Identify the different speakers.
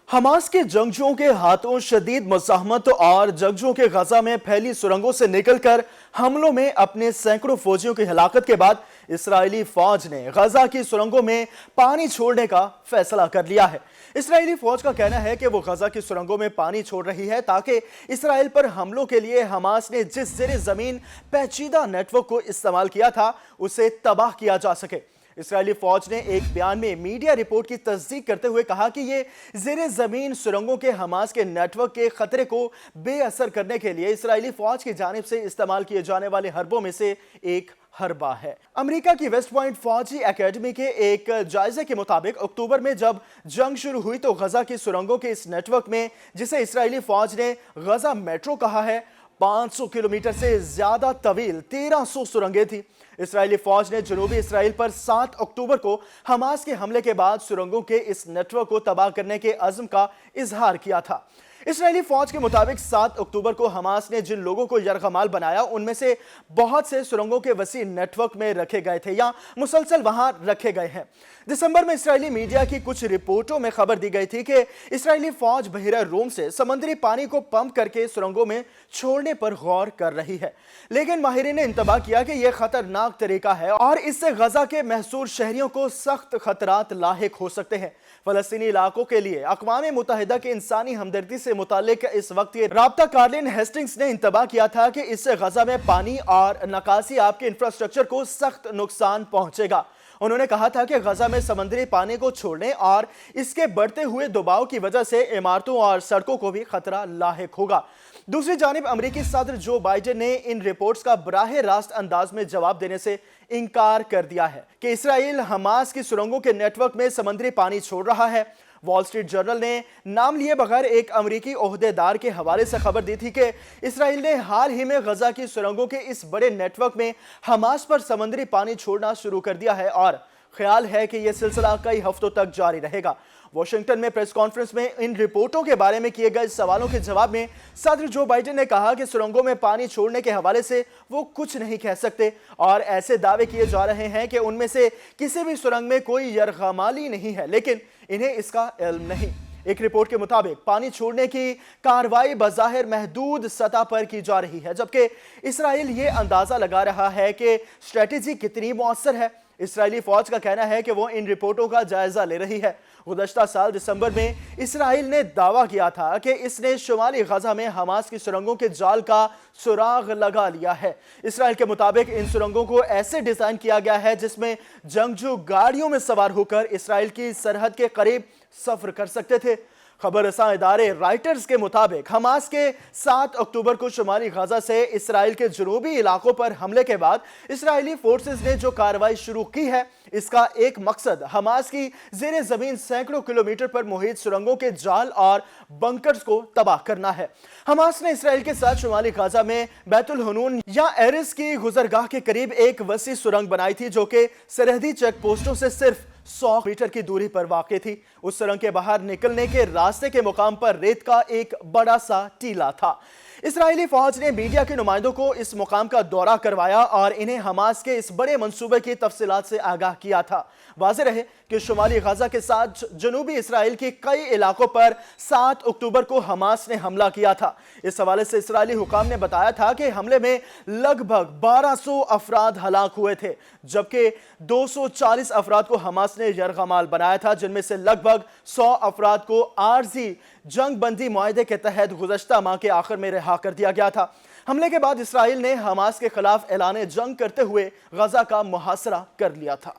Speaker 1: Hamas के जंगजुओं के हाथों शदीद मुज़ाहमत और जंगजुओं के गजा में फैली सुरंगों से निकलकर हमलों में अपने सैकड़ों फौजियों की हलाकत के बाद इस्राएली फौज ने गजा की सुरंगों में पानी छोड़ने का फैसला कर लिया है। इस्राएली फौज का कहना है कि वो गजा की सुरंगों में पानी छोड़ रही है ताकि इसराइल पर हमलों के लिए हमास ने जिस ज़ेरे ज़मीन पेचीदा नेटवर्क को इस्तेमाल किया था उसे तबाह किया जा सके। इस्राएली फौज ने एक बयान में मीडिया रिपोर्ट की तस्दीक करते हुए कहा कि ये ज़ेरे ज़मीन सुरंगों के हमास के नेटवर्क के खतरे को बेअसर करने के लिए इस्राएली फौज की जानिब से इस्तेमाल किए जाने वाले हरबों में से एक हरबा है। अमेरिका की वेस्ट पॉइंट फौजी एकेडमी के एक जायजे के मुताबिक अक्टूबर में जब जंग शुरू हुई तो गजा की सुरंगों के इस नेटवर्क में, जिसे इस्राएली फौज ने गजा मेट्रो कहा है, 500 किलोमीटर से ज्यादा तवील 1300 सुरंगें थी। इस्राएली फौज ने जनूबी इसराइल पर 7 अक्टूबर को हमास के हमले के बाद सुरंगों के इस नेटवर्क को तबाह करने के अज़्म का इजहार किया था। इस्राएली फौज के मुताबिक 7 अक्टूबर को हमास ने जिन लोगों को यरगमाल बनाया उनमें से बहुत से सुरंगों के वसी नेटवर्क में रखे गए थे या मुसलसल वहां रखे गए हैं। दिसंबर में इस्राएली मीडिया की कुछ रिपोर्टों में खबर दी गई थी कि इस्राएली फौज बहिरा रोम से समुद्री पानी को पंप करके सुरंगों में छोड़ने पर गौर कर रही है, लेकिन माहिरीन ने इंतबाह किया कि यह खतरनाक तरीका है और इससे गजा के महसूर शहरियों को सख्त खतरात लाहिक हो सकते हैं। फलस्तीनी इलाकों के लिए अक़वाम मुत्तहिदा के इंसानी हमदर्दी से मुताल्लिक इस वक्त ये राब्ता कार्लिन हेस्टिंग्स ने इंतबाह किया था कि इससे गजा में पानी और नकासी आपके इंफ्रास्ट्रक्चर को सख्त नुकसान पहुंचेगा। उन्होंने कहा था कि गजा में समुद्री पानी को छोड़ने और इसके बढ़ते हुए दबाव की वजह से इमारतों और सड़कों को भी खतरा लाहिक होगा। दूसरी जानिब अमेरिकी सदर जो बाइडेन ने इन रिपोर्ट्स का बराह रास्त अंदाज में जवाब देने से इनकार कर दिया है कि इसराइल हमास की सुरंगों के नेटवर्क में समुद्री पानी छोड़ रहा है। वॉल स्ट्रीट जर्नल ने नाम लिए बगैर एक अमेरिकी ओहदेदार के हवाले से खबर दी थी कि इसराइल ने हाल ही में गजा की सुरंगों के इस बड़े नेटवर्क में हमास पर समुद्री पानी छोड़ना शुरू कर दिया है और ख्याल है कि यह सिलसिला कई हफ्तों तक जारी रहेगा। वाशिंगटन में प्रेस कॉन्फ्रेंस में इन रिपोर्टों के बारे में किए गए सवालों के जवाब में सदर जो बाइडेन ने कहा कि सुरंगों में पानी छोड़ने के हवाले से वो कुछ नहीं कह सकते और ऐसे दावे किए जा रहे हैं कि उनमें से किसी भी सुरंग में कोई यरगमाली नहीं है, लेकिन इन्हें इसका इल्म नहीं। एक रिपोर्ट के मुताबिक पानी छोड़ने की कार्रवाई बज़ाहिर महदूद सतह पर की जा रही है, जबकि इसराइल ये अंदाजा लगा रहा है कि स्ट्रेटेजी कितनी मौसर है। इसराइली फौज का कहना है कि वो इन रिपोर्टों का जायजा ले रही है। गुज़श्ता साल दिसंबर में इसराइल ने दावा किया था कि इसने शुमाली गजा में हमास की सुरंगों के जाल का सुराग लगा लिया है। इसराइल के मुताबिक इन सुरंगों को ऐसे डिजाइन किया गया है जिसमें जंगजू गाड़ियों में सवार होकर इसराइल की सरहद के करीब सफर कर सकते थे। खबर रसां इदारे राइटर्स के मुताबिक हमास के 7 अक्टूबर को शुमाली गजा से इसराइल के जनूबी इलाकों पर हमले के बाद इसराइली फोर्सेस ने जो कार्रवाई शुरू की है, इसका एक मकसद हमास की ज़ेरे ज़मीन सैकड़ों किलोमीटर पर मुहित सुरंगों के जाल और बंकर्स को तबाह करना है। हमास ने इसराइल के साथ शुमाली गजा में बैतुल हनून या एरिस की गुजरगाह के करीब एक वसी सुरंग बनाई थी जो कि सरहदी चेक पोस्टों से सिर्फ 100 मीटर की दूरी पर वाक़ थी। उस सुरंग के बाहर निकलने के रास्ते के मुकाम पर रेत का एक बड़ा सा टीला था। इसराइली फौज ने मीडिया के नुमाइंदों को इस मुकाम का दौरा करवाया और इन्हें हमास के इस बड़े मंसूबे की तफसीलात से आगाह किया था। वाज़ेह रहे कि शुमाली गजा के साथ जनूबी इसराइल के कई इलाकों पर 7 अक्टूबर को हमास ने हमला किया था। इस हवाले से इसराइली हुकाम ने बताया था कि हमले में लगभग 1200 अफराद हलाक हुए थे, जबकि 240 अफराद को हमास ने यरगमाल बनाया था, जिनमें से लगभग 100 अफराद को आर्जी जंग बंदी मुआहदे के तहत गुज़श्ता माह के आखिर में रिहा कर दिया गया था। हमले के बाद इसराइल ने हमास के खिलाफ ऐलान जंग करते हुए गजा का मुहासरा कर लिया था।